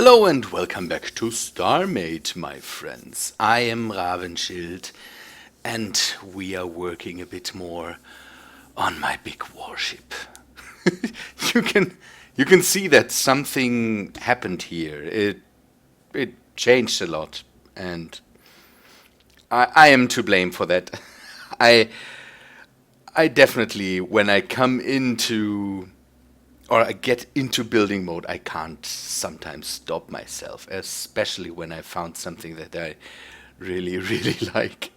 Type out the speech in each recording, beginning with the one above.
Hello and welcome back to Starmade, my friends. I am Rabenschild, and we are working a bit more on my big warship. you can you can see that something happened here. It changed a lot, and I am to blame for that. I I definitely, when I come into or I get into building mode, I can't sometimes stop myself, especially when I found something that I really, really like.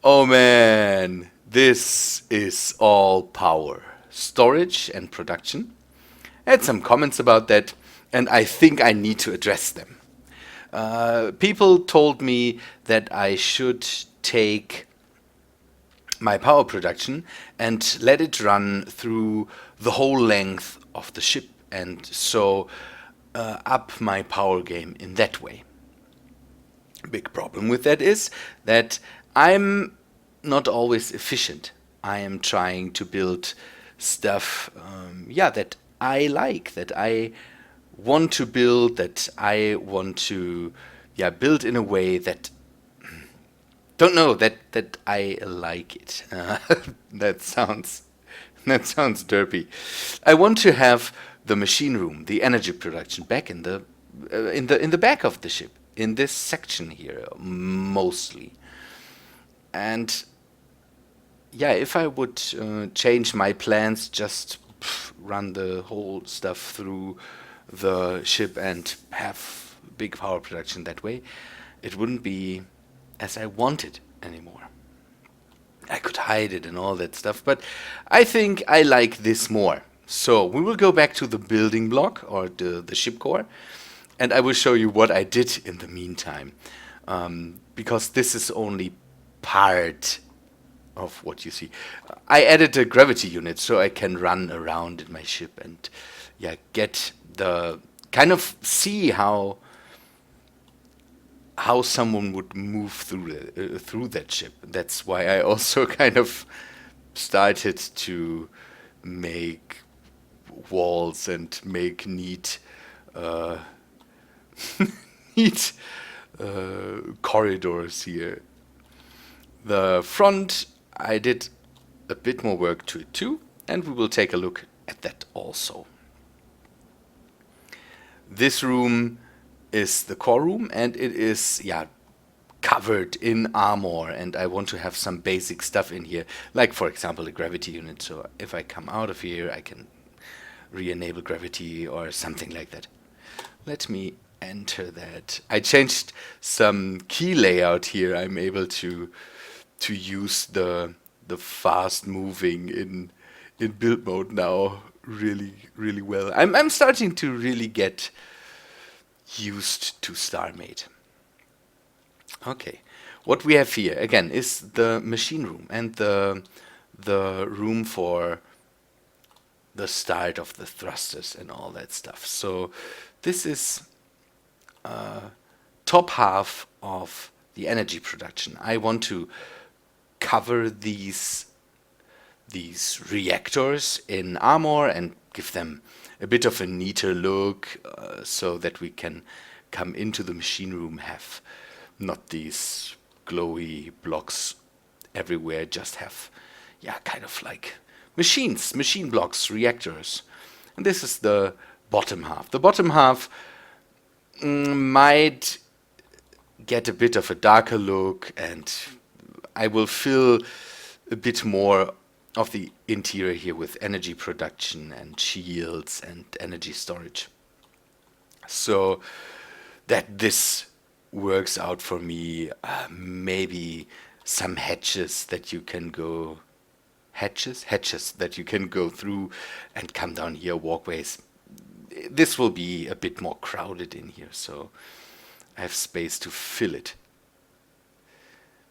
Oh man, this is all power, storage, and production. I had some comments about that, and I think I need to address them. People told me that I should take my power production and let it run through the whole length of the ship, and so up my power game in that way. Big problem with that is that I'm not always efficient. I am trying to build stuff, that I like, that I want to build, that I want to, build in a way that don't know that I like it. That sounds that sounds derpy. I want to have the machine room, the energy production back in the back of the ship, in this section here mostly. And yeah, if I would change my plans, just run the whole stuff through the ship and have big power production that way, it wouldn't be as I want it anymore. I could hide it and all that stuff, but I think I like this more. So we will go back to the building block or the ship core, and I will show you what I did in the meantime, because this is only part of what you see. I added a gravity unit so I can run around in my ship and get the kind of see how someone would move through that ship. That's why I also kind of started to make walls and make neat uh, neat corridors here. The front, I did a bit more work to it too, and we will take a look at that also. This room is the core room, and it is covered in armor, and I want to have some basic stuff in here, like for example a gravity unit, so if I come out of here I can re-enable gravity or something like that. Let me enter that. I changed some key layout here. I'm able to use the fast moving in build mode now really, really well. I'm starting to really get used to Starmade. Okay, what we have here again is the machine room and the room for the start of the thrusters and all that stuff. So this is top half of the energy production. I want to cover these reactors in armor and give them a bit of a neater look, so that we can come into the machine room, have not these glowy blocks everywhere, just have kind of like machine blocks, reactors. And this is the bottom half. The bottom half might get a bit of a darker look, and I will fill a bit more of the interior here with energy production and shields and energy storage, so that this works out for me. Maybe some hatches that you can go hatches that you can go through and come down here, walkways. This will be a bit more crowded in here, so I have space to fill it.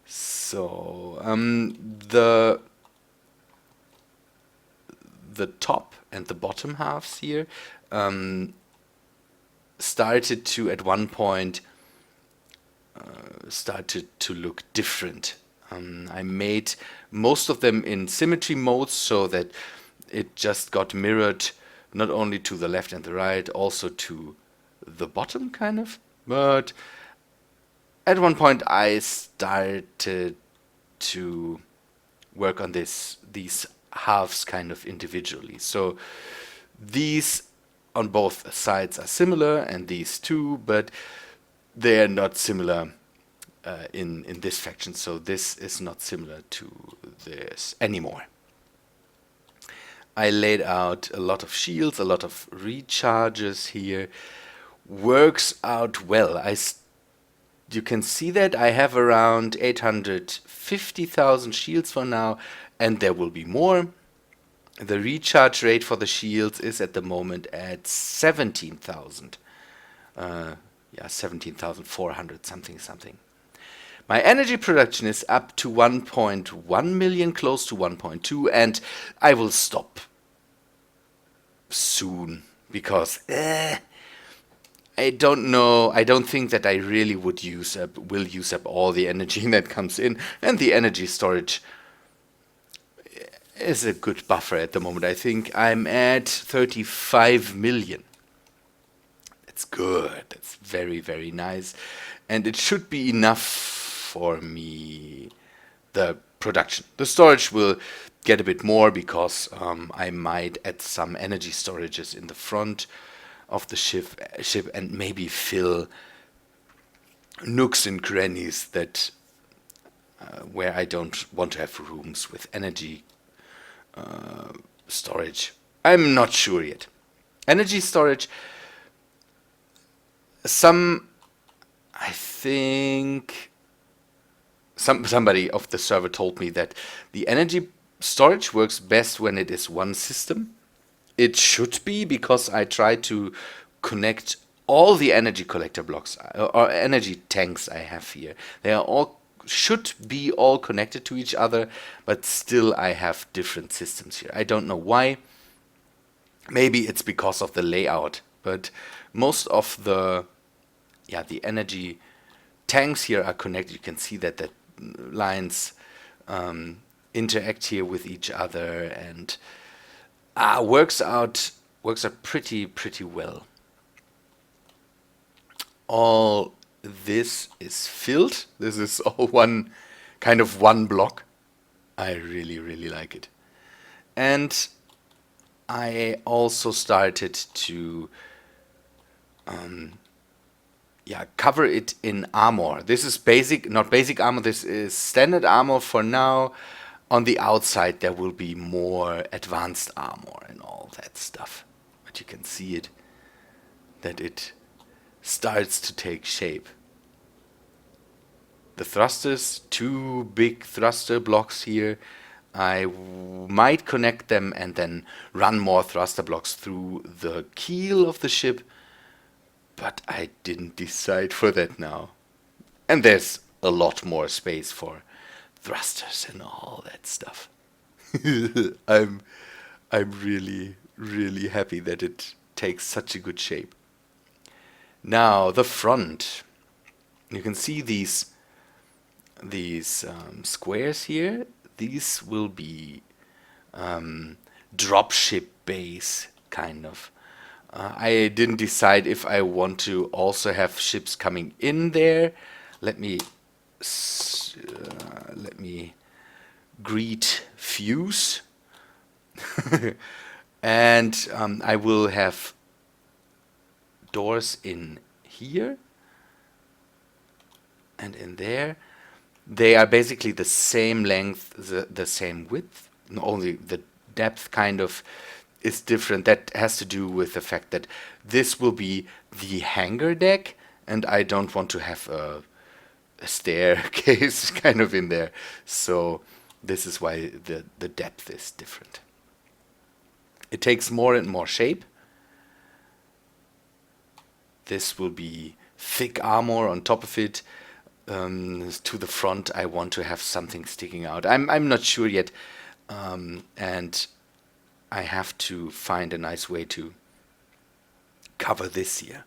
So the top and the bottom halves here started to at one point started to look different. I made most of them in symmetry modes so that it just got mirrored not only to the left and the right, also to the bottom, kind of. But at one point I started to work on these halves kind of individually. So these on both sides are similar, and these two, but they are not similar in this faction. So this is not similar to this anymore. I laid out a lot of shields, a lot of recharges here. Works out well. You can see that I have around 850,000 shields for now, and there will be more. The recharge rate for the shields is at the moment at 17,000. Yeah, 17,400 something. My energy production is up to 1.1 million, close to 1.2, and I will stop soon because I don't know. I don't think that I really will use up all the energy that comes in, and the energy storage is a good buffer at the moment. I think I'm at 35 million. That's good. That's very, very nice, and it should be enough for me. The production, the storage will get a bit more because I might add some energy storages in the front of the ship and maybe fill nooks and crannies that where I don't want to have rooms with energy storage. I'm not sure yet. Energy storage. I think somebody of the server told me that the energy storage works best when it is one system. It should be, because I try to connect all the energy collector blocks or energy tanks I have here. They are all should be all connected to each other, but still I have different systems here. I don't know why. Maybe it's because of the layout, but most of the energy tanks here are connected. You can see that the lines interact here with each other, and works out pretty well. All this is filled. This is all one block. I really like it. And I also started to cover it in armor. This is not basic armor, this is standard armor for now. On the outside there will be more advanced armor and all that stuff. But you can see that it starts to take shape. The thrusters, 2 big thruster blocks here. I might connect them and then run more thruster blocks through the keel of the ship, but I didn't decide for that now. And there's a lot more space for thrusters and all that stuff. I'm really happy that it takes such a good shape. Now the front. You can see these squares here. These will be dropship base kind of. I didn't decide if I want to also have ships coming in there. Let me greet Fuse. And I will have doors in here and in there. They are basically the same length, the same width, only the depth kind of is different. That has to do with the fact that this will be the hangar deck, and I don't want to have a staircase kind of in there. So this is why the depth is different. It takes more and more shape. This will be thick armor on top of it. To the front I want to have something sticking out. I'm not sure yet, and I have to find a nice way to cover this here.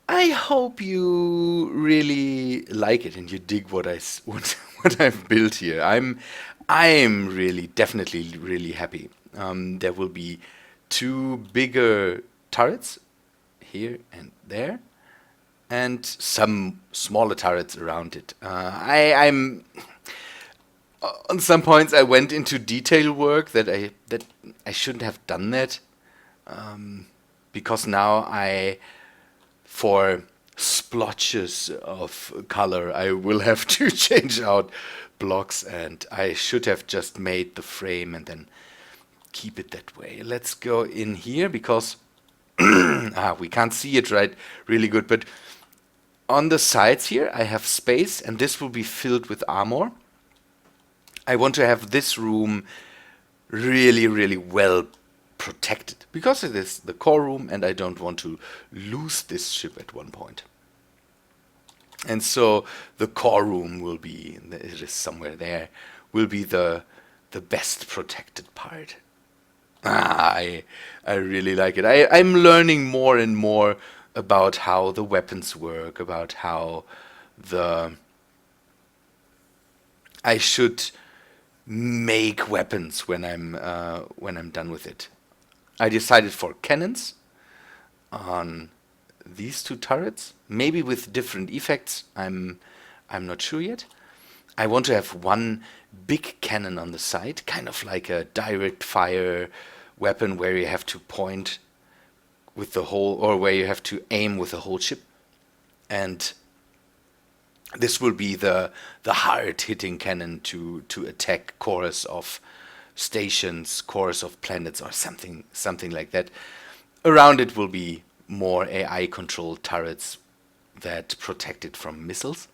I hope you really like it and you dig what I've built here. I'm definitely really happy. There will be 2 bigger turrets here and there, and some smaller turrets around it. I'm on some points I went into detail work that I shouldn't have done that, because now for splotches of color I will have to change out blocks, and I should have just made the frame and then keep it that way. Let's go in here because we can't see it really good, but on the sides here I have space, and this will be filled with armor. I want to have this room really, really well protected because it is the core room, and I don't want to lose this ship at one point. And so the core room will be, it is somewhere there, will be the best protected part. I really like it. I'm learning more and more about how the weapons work, about how I should make weapons when I'm done with it. I decided for cannons on these 2 turrets, maybe with different effects. I'm not sure yet. I want to have one big cannon on the side, kind of like a direct fire weapon where you have to point with the whole, or where you have to aim with the whole ship. And this will be the hard-hitting cannon to attack cores of stations, cores of planets, or something like that. Around it will be more AI-controlled turrets that protect it from missiles.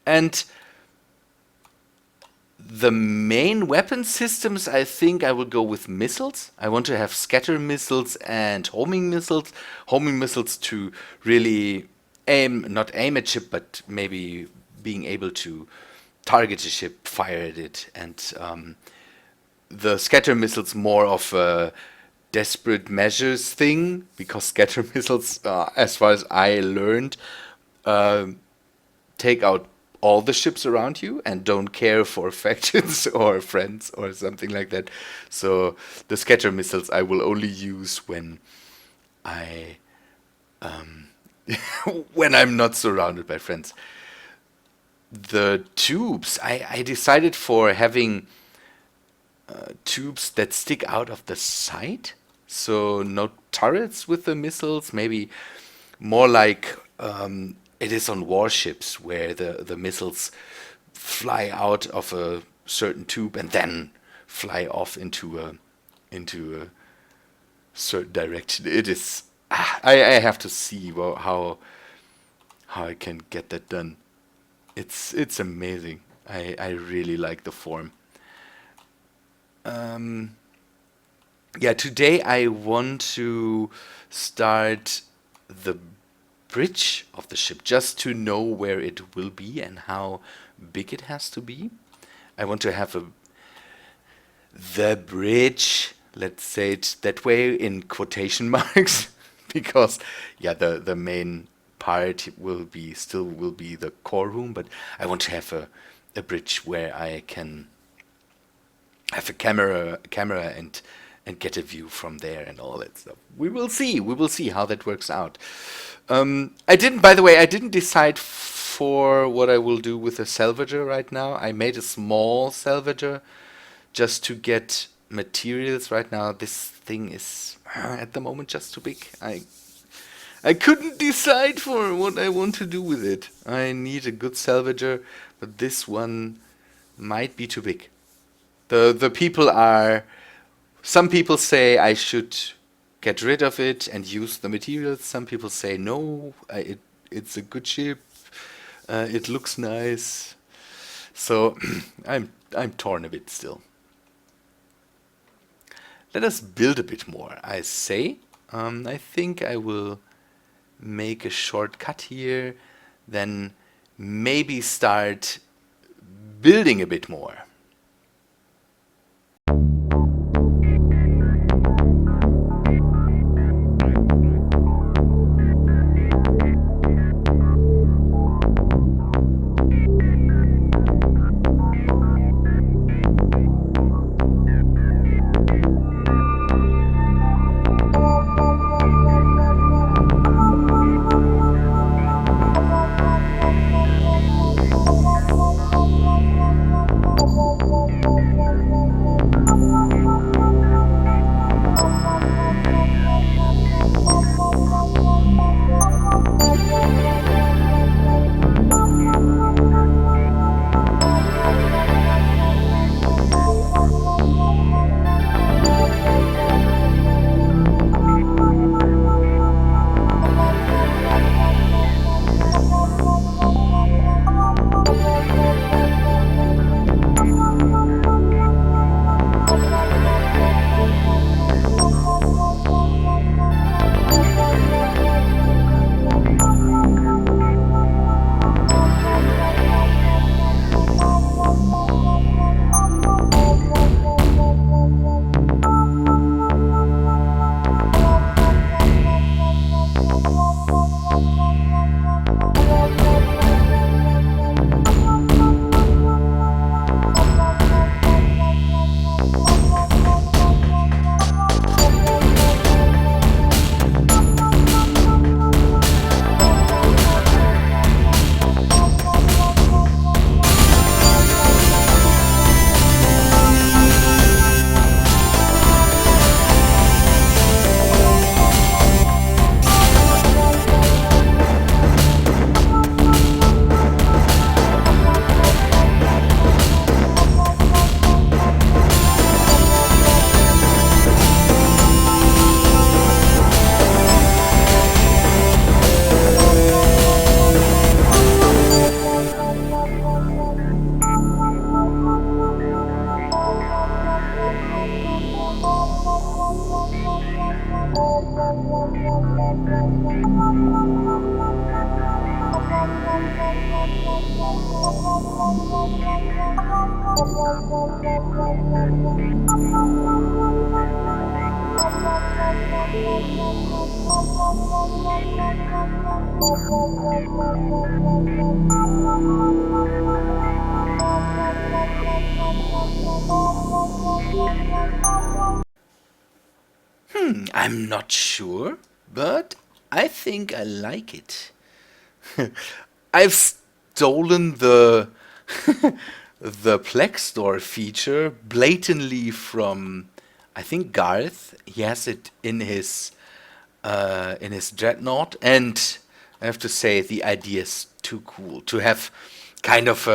And the main weapon systems, I think I will go with missiles. I want to have scatter missiles and homing missiles. Homing missiles to really not aim at ship, but maybe being able to target a ship, fire at it. And the scatter missiles more of a desperate measures thing, because scatter missiles, as far as I learned, take out all the ships around you and don't care for factions or friends or something like that. So the scatter missiles I will only use when when I'm not surrounded by friends. The tubes, I decided for having tubes that stick out of the side, so no turrets with the missiles, maybe more like it is on warships, where the missiles fly out of a certain tube and then fly off into a certain direction. It is I have to see how I can get that done. It's amazing. I really like the form. Yeah, today I want to start the bridge of the ship, just to know where it will be and how big it has to be. I want to have the bridge, let's say it that way in quotation marks, because yeah, the main part will be the core room, but I want to have a bridge where I can have a camera and get a view from there and all that stuff. We will see how that works out. By the way, I didn't decide for what I will do with the salvager right now. I made a small salvager just to get materials. Right now this thing is at the moment just too big. I couldn't decide for what I want to do with it. I need a good salvager, but this one might be too big. Some people say I should get rid of it and use the materials. Some people say no, it's a good ship. It looks nice. So I'm torn a bit still. Let us build a bit more, I say. I think I will make a shortcut here, then maybe start building a bit more. I'm not sure, but I think I like it. I've stolen the the Plex Store feature blatantly from, I think, Garth. He has it in his dreadnought, and I have to say the idea is too cool to have kind of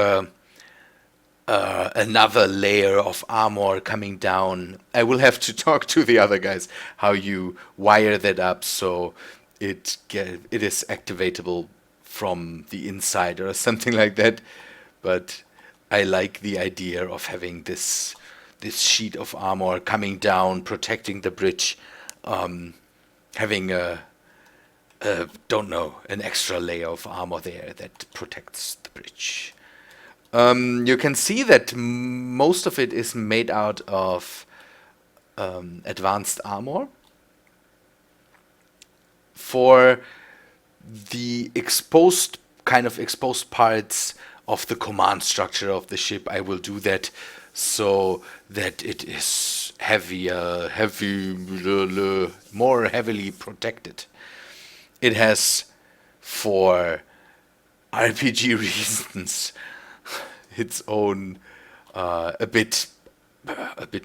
another layer of armor coming down. I will have to talk to the other guys how you wire that up so it is activatable from the inside or something like that. But I like the idea of having this sheet of armor coming down, protecting the bridge, having a don't know, an extra layer of armor there that protects the bridge. You can see that most of it is made out of advanced armor. For the exposed parts of the command structure of the ship, I will do that so that it is more heavily protected. It has, for RPG reasons, its own a bit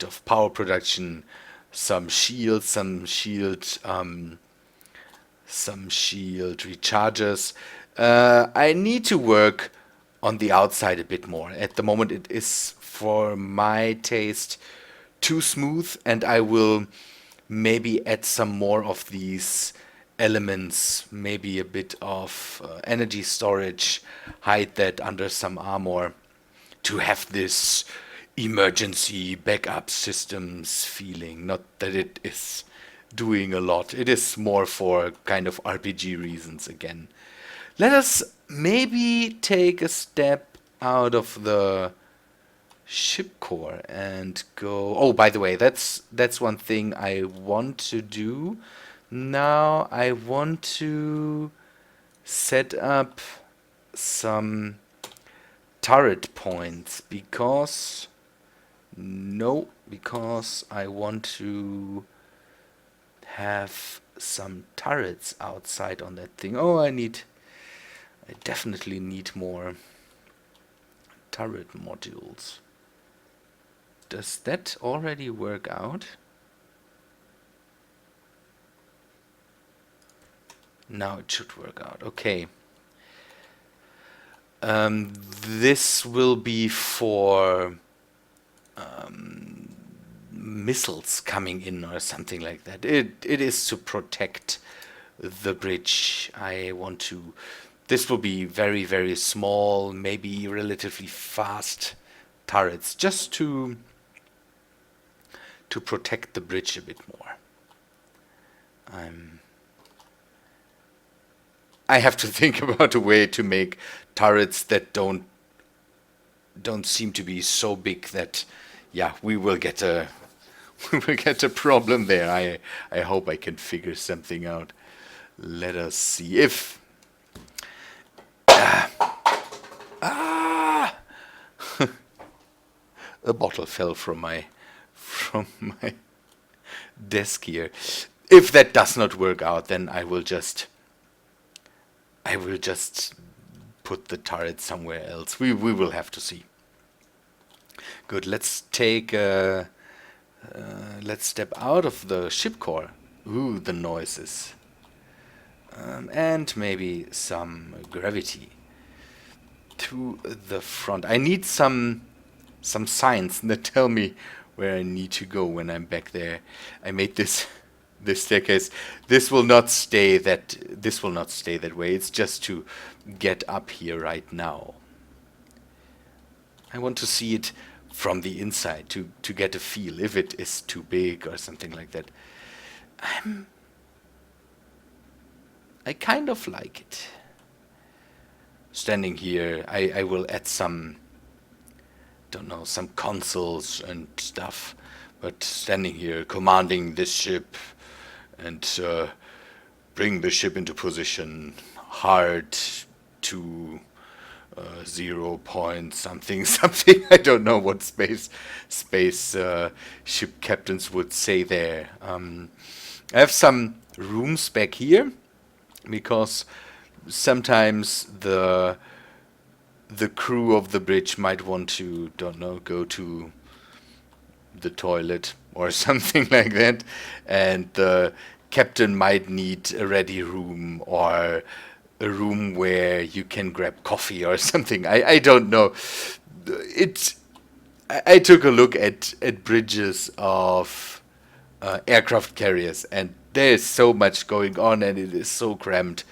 of power production, some shield recharges. I need to work on the outside a bit more. At the moment, it is, for my taste, too smooth, and I will maybe add some more of these elements, maybe a bit of energy storage, hide that under some armor to have this emergency backup systems feeling. Not that it is doing a lot. It is more for kind of RPG reasons again. Let us maybe take a step out of the ship core and go. Oh, by the way, that's one thing I want to do. Now I want to set up some turret points because I want to have some turrets outside on that thing. Oh, I definitely need more turret modules. Does that already work out? Now it should work out. Okay. This will be for missiles coming in or something like that. It is to protect the bridge. This will be very, very small, maybe relatively fast turrets, just to protect the bridge a bit more. I have to think about a way to make turrets that don't seem to be so big that, yeah, we will get a problem there. I hope I can figure something out. Let us see if a bottle fell from my desk here. If that does not work out, then I will just put the turret somewhere else. We will have to see. Good. Let's step out of the ship core. Ooh, the noises. And maybe some gravity to the front. I need some signs that tell me where I need to go when I'm back there. I made this staircase. This will not stay that way. It's just to get up here right now. I want to see it from the inside to get a feel if it is too big or something like that. I kind of like it. standing here, I will add some, don't know, some consoles and stuff, but standing here commanding this ship and bring the ship into position, hard to 0 point something something. I don't know what space ship captains would say there. I have some rooms back here because sometimes the crew of the bridge might want to, don't know, go to the toilet or something like that, and the captain might need a ready room or a room where you can grab coffee or something. I don't know. It. I took a look at bridges of aircraft carriers, and there's so much going on, and it is so cramped.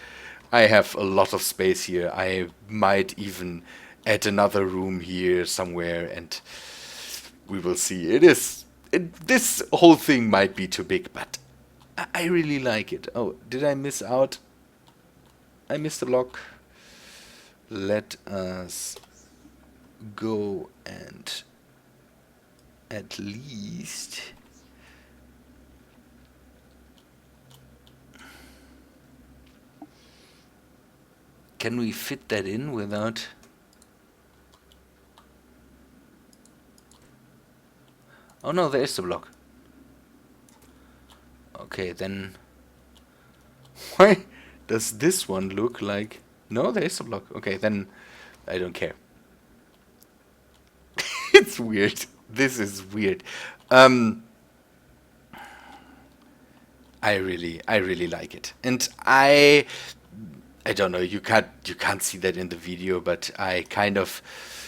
I have a lot of space here. I might even add another room here somewhere, and we will see. This whole thing might be too big, but I really like it. Oh, did I miss out? I missed a lock. Let us go and at least can we fit that in without? Oh no, there is the block. Okay, then why does this one look like? No, there is a block. Okay, then I don't care. It's weird. This is weird. I really like it, and I don't know. You can't see that in the video, but I kind of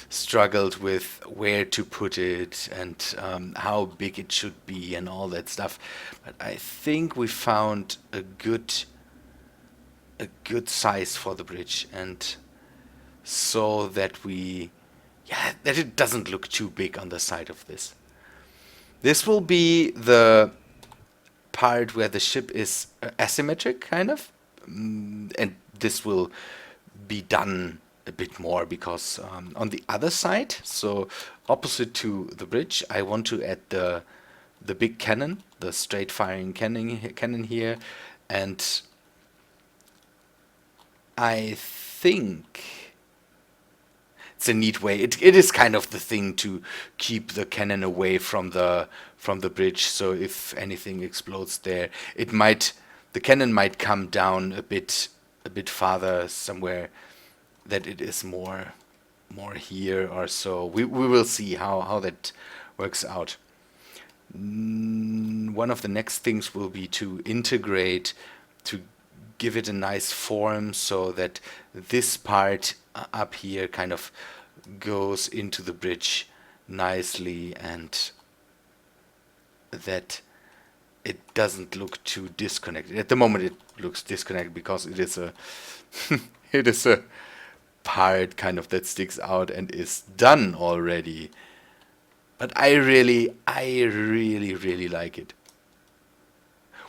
struggled with where to put it and how big it should be and all that stuff. But I think we found a good size for the bridge, and so that that it doesn't look too big on the side of this. This will be the part where the ship is asymmetric, kind of, and this will be done a bit more because on the other side, so opposite to the bridge, I want to add the big cannon, the straight firing cannon here, and I think it's a neat way. It is kind of the thing to keep the cannon away from the bridge. So if anything explodes there, the cannon might come down a bit farther somewhere, that it is more here or so. We will see how that works out. One of the next things will be to integrate, to give it a nice form so that this part up here kind of goes into the bridge nicely, and that it doesn't look too disconnected. At the moment it looks disconnected because it is a it is a part kind of that sticks out and is done already. But I really like it.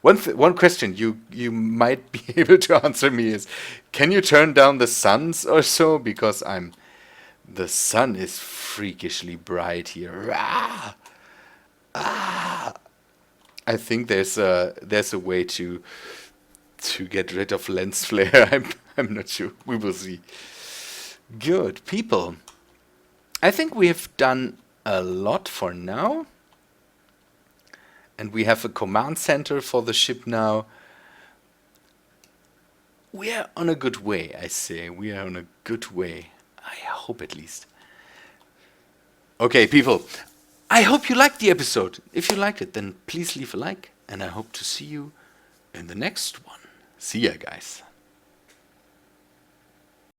One question you might be able to answer me is, can you turn down the suns or so? Because the sun is freakishly bright here. I think there's a way to get rid of lens flare. I'm not sure. We will see. Good people. I think we have done a lot for now. And we have a command center for the ship now. We are on a good way, I say. We are on a good way. I hope, at least. Okay, people. I hope you liked the episode. If you liked it, then please leave a like. And I hope to see you in the next one. See ya, guys.